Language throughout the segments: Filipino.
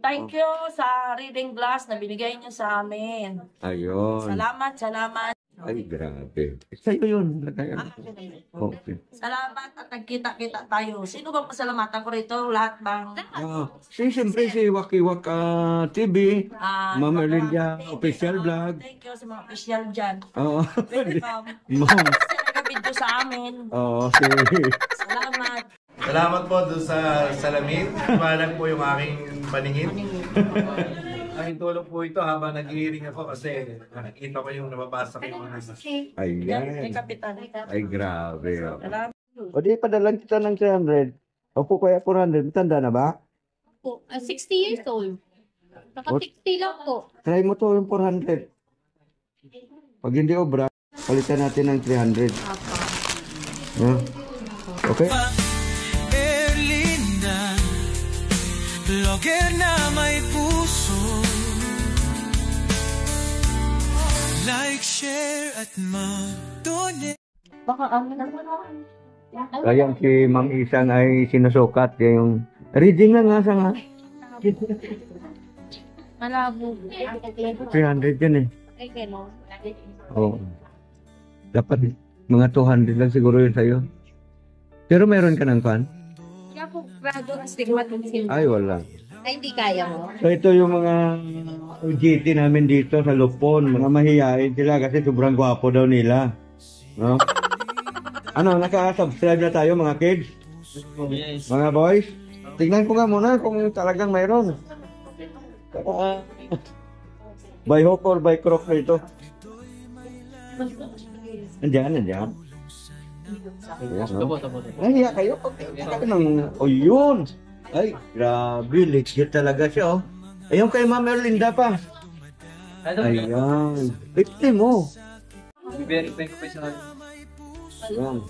Thank you sa reading glass na binigay niyo sa amin. Ayun. Salamat. Ay, grabe. Sa'yo yun. Okay. Salamat at nagkita-kita tayo. Sino bang pasalamatan ko rito? Lahat bang... Siyempre si Wakiwak TV, Ma'am Erlinda Official Vlog. Thank you sa mga official dyan. Oo. Welcome. Ma'am. Kasi nag-video sa amin. Oo, sige. Salamat. Salamat po doon sa salamin. Malag po yung aking paningin. Aking tulong po ito habang nag-hearing ako kasi nakikita ko yung nababasa ko yung mga Ayan. Kapitan. Ay, grabe. Salamat. O di, padalan kita ng 300. Opo, kaya 400. Tanda na ba? Po, 60 years old. Naka-60 lang po. Try mo to yung 400. Pag hindi obra, palitan natin ng 300. Yeah. Okay? Erlinda, vlogger na may puso. Like, share at mag-donate. Baka ano naman. Kayang si Ma'am Isang ay sinusukat. Yung reading na nga sa nga. Malabo. 300 yun eh. Ay, gano'n. Oo. Dapat mga 200 lang siguro yun sa'yo. Pero meron ka ng fan? Kaya po, grado ang stigmatism. Ay, wala. Ay, hindi kaya mo. So ito yung mga OGT namin dito sa Lupon. Mga mahihain sila kasi sobrang gwapo daw nila. No? Ano, naka-subscribe na tayo mga kids? Yes. Mga boys? Tignan ko nga muna kung talagang mayroon. By hook or by crook na ito? Nandiyan. Ayan, no? Nahiya kayo? O yun! Ay, grabe, legit talaga siya, oh. Ayun kay Ma'am Erlinda pa. Ayan. Victim mo. Verify ko pa siya. Ayan.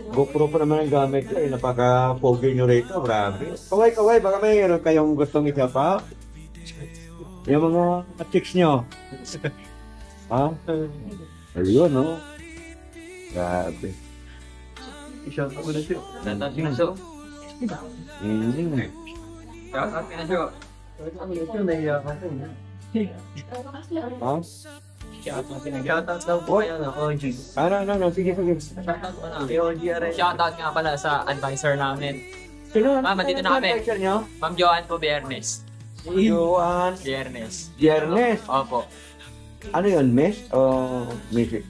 GoPro pa naman ang gamit ko, eh. Napaka-pogi nyo rito, grabe. Kaway, baka mayroon kayong gustong isa pa? Yung mga chicks nyo. Ha? Ayun, no? Grabe. I-shout out ko na siya. Shout out ko na siya. Shout out ko na siya. Nahiya ka po. Ha? Shout out daw po kayo na OG. Ano, sige. Shout out ko na. OG aray. Shout out nga pala sa advisor namin. Sino? Ma'am, andito na kami. Advisor nyo? Ma'am Joanne po, Biyernes. Joan. Biyernes. Opo. Ano yun, miss? O mrs?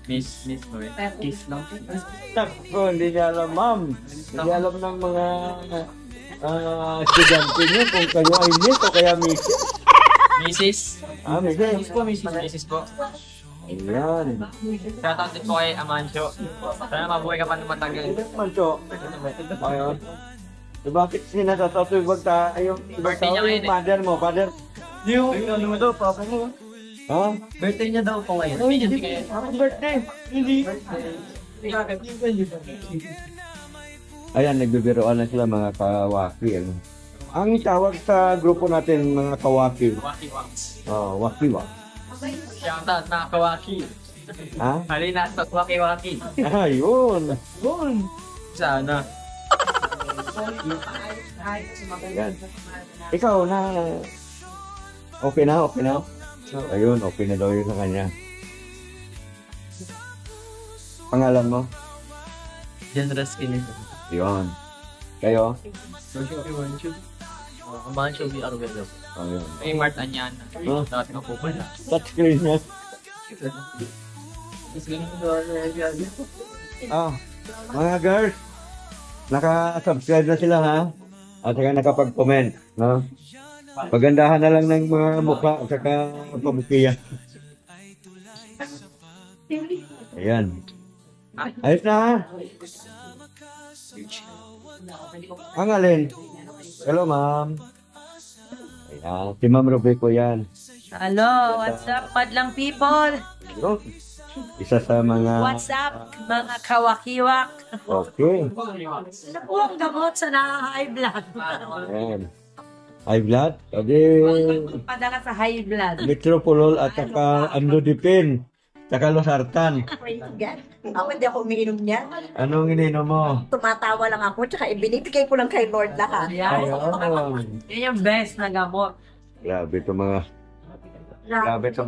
Miss po eh. Kiss lang. Tako, hindi niya alam, ma'am. Hindi alam ng mga estudyante niyo kung kayo ay miss o kaya mrs. Mrs. Mrs. Mrs po. Ayan. Shout out din po kay Amancio. Sana mabuhay ka pa ng matagal. Mancho. Ayun. So, bakit sinasasabi wag yung Birthday niya ngayon eh. father mo? Yung ano mo daw, papa mo. Ha? Birthday niya daw po ngayon. Happy birthday! Hindi. Ayan, nagbibiroan na sila mga kawaki. Ano? Ang tawag sa grupo natin mga kawaki. Waki Wax. Wakiwak. Shout out mga kawaki. Ha? Halina sa Waki. Ayun. Sana. Yan. Ikaw na. Okay na? Ayun, okay na daw yun sa kanya. Pangalan mo? Jan Raskin. Yun. Kayo? Amancio B. Arguello. Ayun. Ay, Mart Anyana. Huh? Dapat na po pala. Touchscreen niya. Mga girls, naka-subscribe na sila ha? At saka nakapag-comment. No? Pagandahan na lang ng mga mukha at saka pamukiyan. Ayan. Ayos na ha? Ang alin? Hello ma'am. Ayan. Si Ma'am Robeco yan. Hello, what's up, madlang people? Yun. Isa sa mga... What's up, mga kawakiwak? Okay. Ano po ang gamot sa high blood? Ayan. High blood? Pwede Padala sa high blood. metropolol at saka amlodipine. Saka losartan. Ako hindi ako umiinom niyan. Anong ininom mo? Tumatawa lang ako, tsaka ibinibigay ko lang kay Lord lahat. Ayun. Yan yung best na gamot. Grabe itong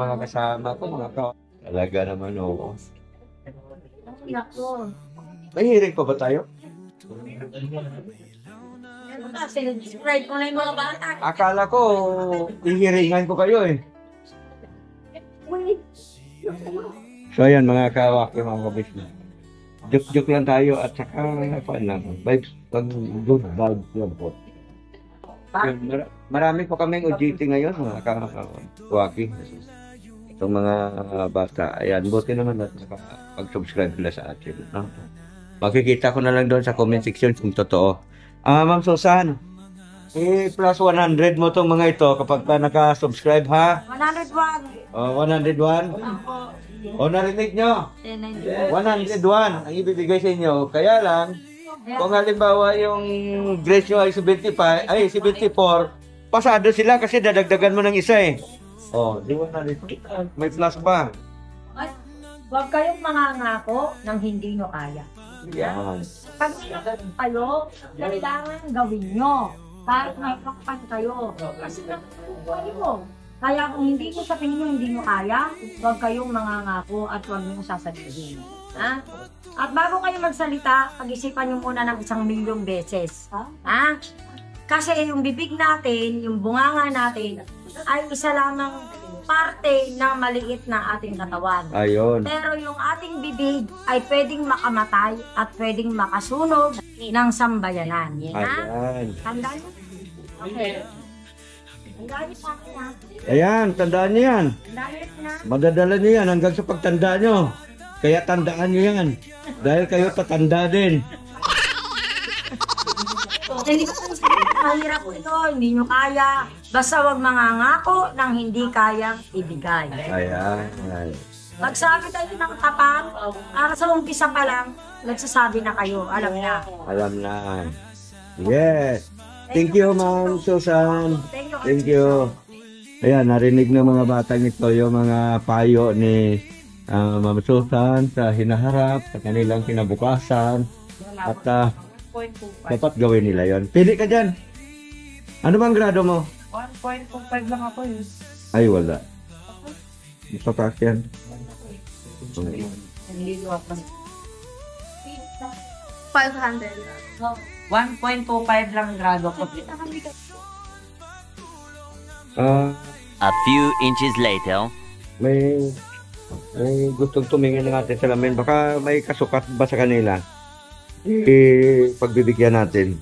mga kasama ko, mga ka. Talaga naman, oo. May hearing pa ba tayo? Sinubscribe ko na yung mga bata. Akala ko, ihiringan ko kayo eh. So ayan mga kawaki, mga kabisnes. Joke-joke lang tayo at saka ano lang. Vibes, good vibes lang po. Marami po kaming OJT ngayon, mga kawaki. Itong mga bata. Ayan, buti naman at pag-subscribe sila sa atin. No? Makikita ko na lang doon sa comment section kung totoo. Ma'am Susan, plus 100 mo tong mga ito kapag ka naka-subscribe ha? 101. 101? Narinig nyo? 101 ang ibibigay sa inyo. Kaya lang, kung halimbawa yung grade nyo ay 74, pasado sila kasi dadagdagan mo ng isa eh. Di ba may plus pa. Huwag kayong mangangako ng hindi nyo kaya. Yan. Pag kayo, kailangan gawin nyo. Kahit may pakpan kayo. Kasi kayo. Kaya kung hindi nyo sa tingin nyo hindi nyo kaya, huwag kayong mangangako at huwag nyo sasabihin. Ha? At bago kayo magsalita, pag-isipan nyo muna ng 1,000,000 beses. Ha? Kasi yung bibig natin, yung bunganga natin, ay isa lamang parte ng maliit na ating katawan. Ayun. Pero yung ating bibig ay pwedeng makamatay at pwedeng makasunog ng sambayanan. Ha? Ayan. Tandaan mo? Okay. Tandaan niyo sa akin ha? Ayan, tandaan nyo yan. Tandaan niyo na? Madadala nyo yan hanggang sa pagtanda nyo. Kaya tandaan nyo yan. Dahil kayo tatanda din. Hindi ko mahirap ito, hindi nyo kaya. Basta wag mangangako ng hindi kayang ibigay. Ayan. Magsabi tayo ng tapat, para sa umpisa pa lang, nagsasabi na kayo, alam na. Alam na. Yes. Thank you, Ma'am Susan. Thank you. Ayan, narinig ng mga batang ito yung mga payo ni Ma'am Susan sa hinaharap, sa kanilang kinabukasan. At dapat gawin nila yon. Pili ka dyan. Ano bang grado mo? 1.25 lang ako yun. Ay, wala. Papas yan. 500. 1.25 lang grado ko. A few inches later. May gustong tumingin ng ating salamin. Baka may kasukat ba sa kanila? Pagbibigyan natin.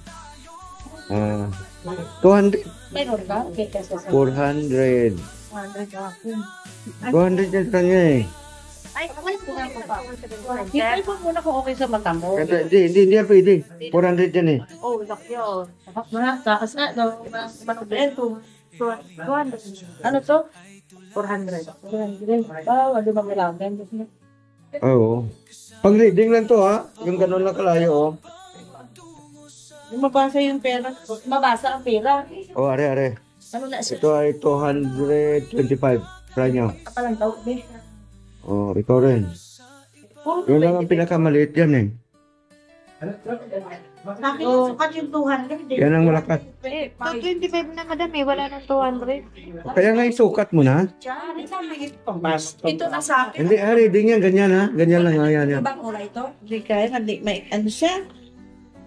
200. Meron ba? 400. 200 yan kanya eh. Ay, hindi po muna kung okay sa mata mo. Hindi yan pwede. 400 yan eh. Oh, laki yun. Takas na, manubento. 200. Ano to? 400. 400. Wala ba malagan? Oo. Pang reading lang to ha. Yung ganun lang kalayo oh. Yung mabasa yung pera. Mabasa ang pera. Are. Ano na siya? Ito ay 225. Try nyo. Kapalang tawag eh. Ikaw rin. Yun lang ang pinakamaliit yan eh. Akin, sukat yung 200. Yan ang malakas. 225 na madam eh, wala nang 200. Kaya nga isukat mo na. Ito na sa akin. Hindi, reading yan. Ganyan ha. Ganyan lang. Yan. Ibang kulay ito? Hindi kaya, may ano siya?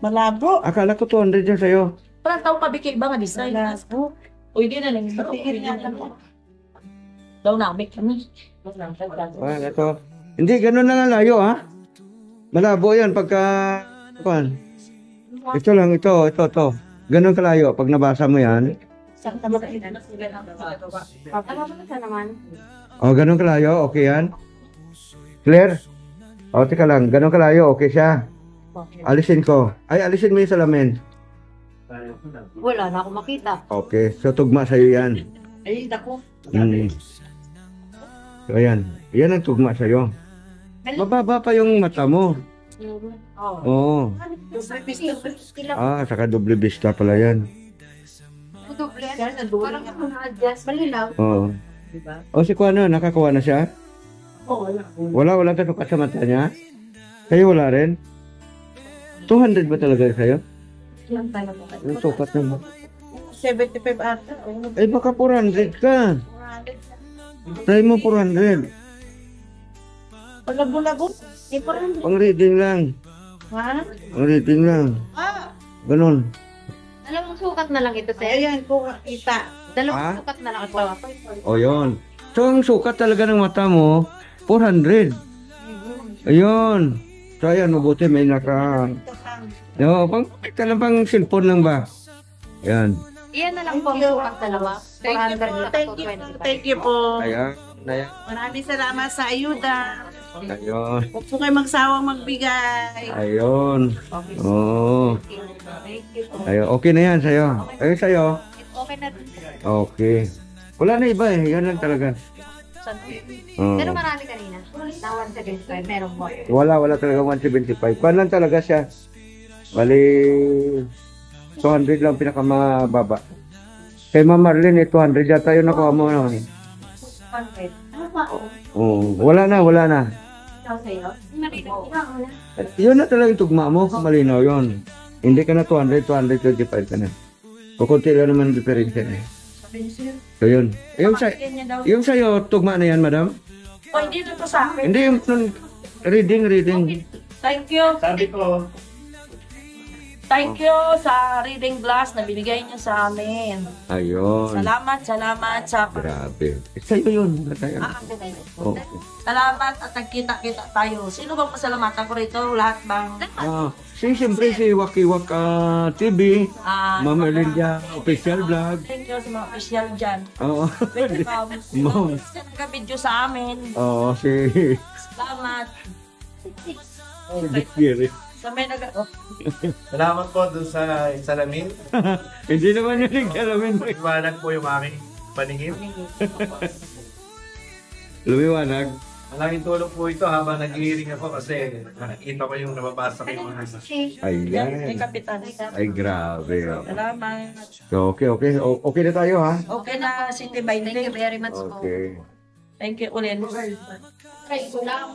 Malabo. Akala ko 200 yan sa'yo. Parang tao pabikil ba nga design? Uy, di na lang. Daw namin kami. Ito. Hindi, ganun lang ang layo ha. Malabo yan pagka... Ito lang, ito. Ganun kalayo. Pag nabasa mo yan. Ganun kalayo. Okay yan. Clear? Teka lang. Ganun kalayo. Okay siya. Alisin ko. Alisin mo yung salamin. Wala na ako makita. Okay. So, tugma sa'yo yan. Ay, dako. So, ayan. Yan ang tugma sa'yo. Mababa pa yung mata mo. Oo. Saka doble vista pala yan. Doble. Parang na-adjust. Malinaw. Oo. Si Kuano, nakakuha na siya? Wala kasukat sa mata niya? Kayo wala rin? 200 ba talaga sa'yo? Yung sukat naman. 75 ata. Eh baka 400 ka. Try mo 400. Palago-lago. Pang reading lang. Ha? Pang reading lang. Ah, Ganon. Dalawang sukat na lang ito, sir. ayan po kita. Dalawang sukat na lang ito. O yun. So ang sukat talaga ng mata mo, 400. Ayun. So ayan, mabuti may naka... No, kita lang pang cellphone lang ba? Ayan. Iyan na lang po ang sukat dalawa. 400 na Thank ito, you. 25. Thank you po. Ayan. Ayan. Maraming salamat sa ayuda. Ayun. Huwag po kayo magsawang magbigay. Ayun. Oo. Ayun. Okay na yan sa'yo. Ayun sa'yo. Okay na rin. Okay. Wala na iba eh. Yan lang talaga. Oo. Pero marami kanina. Na 175, meron mo. Wala talaga 175. Kwan lang talaga siya. Bali, 200 lang pinakamababa. Kay Ma'am Marlene, 200 yata yun nakuha mo na. 100. Ano ba? Oo. Wala na. Ikaw sa'yo? Yun na talaga yung tugma mo. Malinaw yun. Hindi ka na 225 ka na. Kukunti lang naman diferensya eh. So yun. Yung sa'yo, tugma na yan, madam? O, hindi na to sa akin. Hindi, yung reading. Thank you. Sabi ko, Thank you sa reading glass na binigay niyo sa amin. Ayun. Salamat sa... Grabe. Sa'yo yun. Oh. Salamat at nagkita-kita tayo. Sino bang pasalamatan ko rito? Lahat bang... Siyempre si Wakiwak TV, Ah, Ma'am Elinda Official Vlog. thank you sa mga official dyan. Oo. Welcome. Ma'am. Sa nagka-video sa amin. Oo, si... Salamat. Sa may nag... Oh. salamat po dun sa salamin. Hindi naman yun nagkalamin. Iwanag po yung aking paningin. Lumiwanag. Malaking tulong po ito habang nag-hearing ako kasi nakikita ko yung nababasa ko yung mga Yan, may Ayan. kapitan. Ay, grabe. Salamat. So, okay. Okay na tayo, ha? Okay na, City by Thank you very much po. Okay. Thank you ulit. Try ko lang.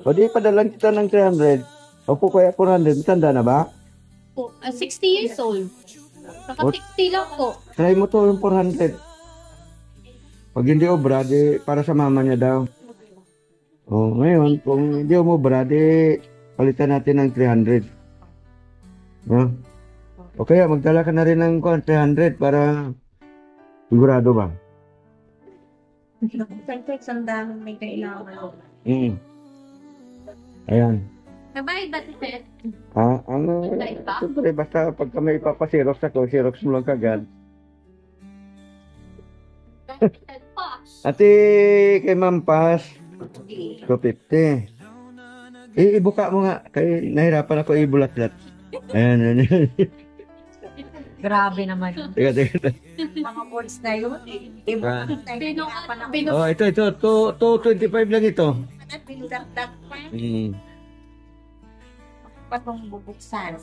O di, padalan kita ng 300. Opo, kaya 400. Tanda na ba? 60 years old. Naka 60 lang po. Try mo to yung 400. Pag hindi obra, di para sa mama niya daw. Oh, ngayon, kung hindi umobra, di palitan natin ng 300. No? O kaya, magdala ka na rin ng 300 para sigurado ba? Siyempre, sandang may kailangan. Ayan. Kabayad ba ito? Siyempre, basta pagka may ipapasirox ako, sirox mo lang kagad. Ate, kay Ma'am Paz, 250. Ibuka mo nga, kaya nahirapan ako ibulat-lat. Ayan. Grabe naman. Teka. Mga words na yun. Oh, ito, 225 lang ito. Pinudakdak pa. Patong bubuksan.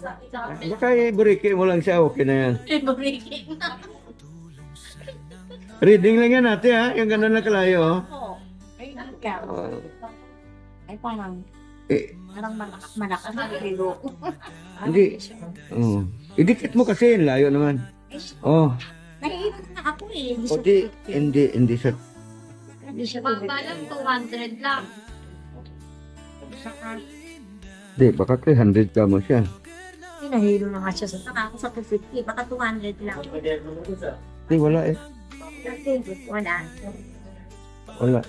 Baka iburiki mo lang siya, okay na yan. Iburiki na. Reading lang yan natin, ha? Yung gano'n na kalayo, Oo. Ay, ikaw. Ay, parang malakas na pero. Hindi. Oh. Idikit mo kasi, layo naman. Oh. Naiiwan na ako eh. O hindi siya. Hindi siya Baba lang 200 lang. Hindi, baka 300 ka mo siya. Nahilo na nga siya sa ako sa 250. Baka 200 lang. Hindi, wala eh. Wala. Wala.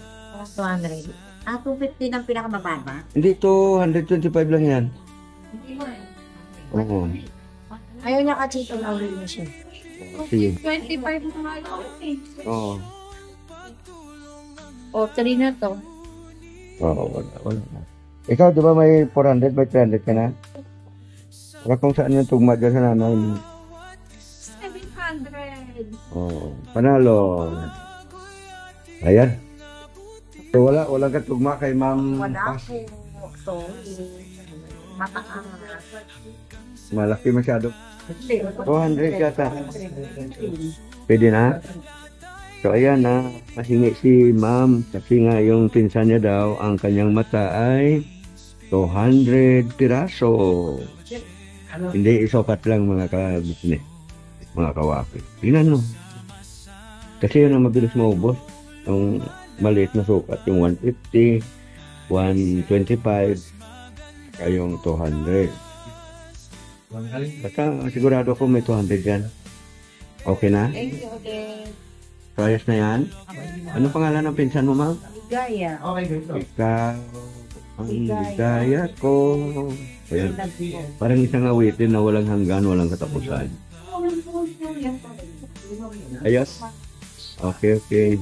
200. 250 ng pinakamababa? Hindi, 225 lang yan. Oo. Ayaw niya kasi itong awal niya siya. Sige. 25 na nga lang eh. Oo. O, 3 na to. Oo, wala. Ikaw, di ba may 400, may 300 ka na? Wala kung saan yung tugma dyan sa nanay mo. 700. Oo. Panalo. Ayan. So, walang katugma kay Ma'am Wala Paz. po. Sorry. Mataas. Malaki masyado. 200 yata. Pwede na? So ayan na, mahingi si ma'am kasi nga yung pinsan niya daw, ang kanyang mata ay 200 piraso. Hindi isukat lang mga ka-business, mga kawaki. Tingnan mo. Kasi yun ang mabilis maubos. Ang maliit na sukat, yung 150, 125, kayong 200. Basta sigurado ko may 200 yan. Okay na? Thank you, okay. So, ayos na yan? Anong pangalan ng pinsan mo, ma'am? Gaya. Ikaw, ang ligaya ko. Ayan. Parang isang awitin na walang hanggan, walang katapusan. Ayos? Okay, okay.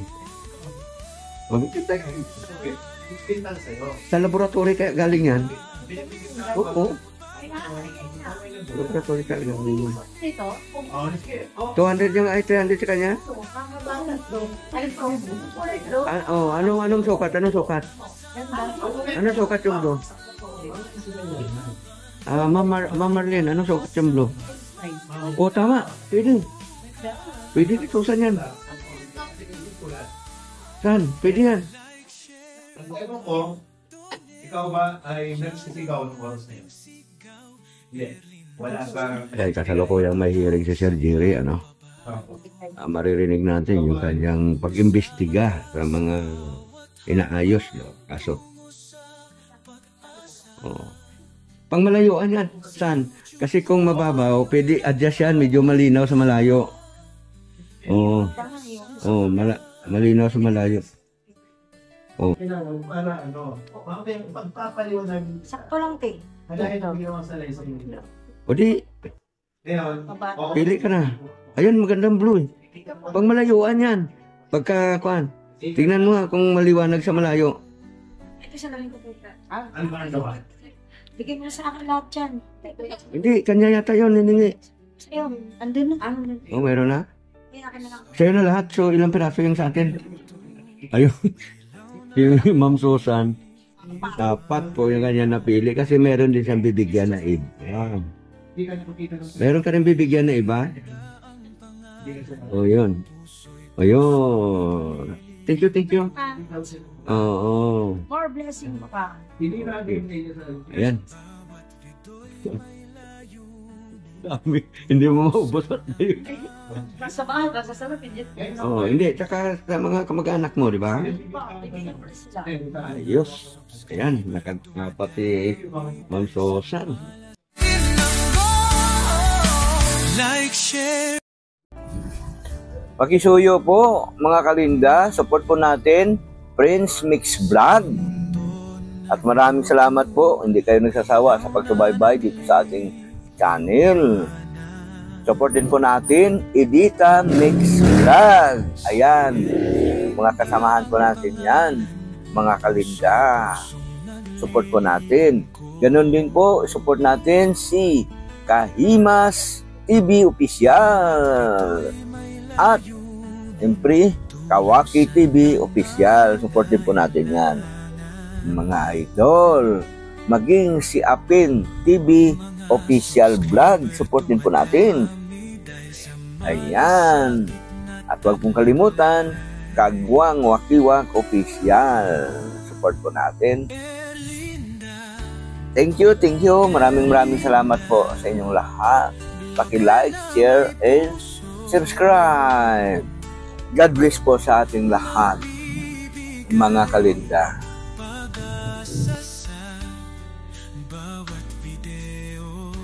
Sa laboratory kaya galing yan? Oo. Laboratory kaya galing yan. 200 yung ay 300 sa kanya? Anong sukat? Anong sukat? Anong sukat yung blue? Ma'am Marlene, anong sukat yung blue? Oo, tama. Pwede. Pwede itusan yan. Saan? Pwede yan. Ewan ko, ikaw ba ay nagsisigaw ng oras na yun? Hindi. Wala ka. Ay, kasalukuyang may hearing si Sir Jerry, ano? Maririnig natin yung kanyang pag-imbestiga sa mga inaayos na kaso. Oh. Pangmalayuan yan. Saan? Kasi kung mababaw, pwede adjust yan, medyo malinaw sa malayo. Oo. Oh, malinaw sa malayo. Oh. Para ano, pagpapaliwanag. Sakto lang, te. Halayan ang ginawa sa laisa. O di, Ngayon, pili ka na. Ayun, magandang blue eh. Pang malayuan yan. Pagka, kuan, tingnan mo nga kung maliwanag sa malayo. Ito sa lang ko, tita. ano ba ang gawa? Bigyan mo na sa akin lahat yan. Hindi, kanya yata yun, hiningi. Sa'yo, andun na. Oh, meron na? Kaya akin na lang. Sa'yo na lahat, so ilang piraso yung sa atin? Ayun. Yung Ma'am Susan, dapat po yung kanya napili kasi meron din siyang bibigyan na iba. Meron ka rin bibigyan na iba? O yun. O yun. Thank you, thank you. Oo. More blessing pa. Ayan. Dami. Hindi mo maubos at yun. Sa bahay, sa sarapin dyan. Oo, hindi. Tsaka sa mga kamag-anak mo, di ba? Bigyan mo na sila. Ayos. Ayan, nakapati Ma'am Susan. Like, share. Pakisuyo po mga kalinda, support po natin Prince Mix Vlog. At maraming salamat po, hindi kayo nagsasawa sa pagsubaybay dito sa ating channel. Support din po natin Edita Mix Vlog. Ayan, mga kasamahan po natin yan, mga kalinda. Support po natin. Ganon din po, support natin si Kahimas TV Official. At siyempre, Kawaki TV Official. Support din po natin yan, mga idol. Maging si Apin TV Official Vlog. Support din po natin. Ayan. At huwag pong kalimutan, Kagwang Wakiwak Official. Support po natin. Thank you, thank you. Maraming salamat po sa inyong lahat. Paki-like, share, and subscribe. God bless po sa ating lahat, mga kalinda. Bawat video,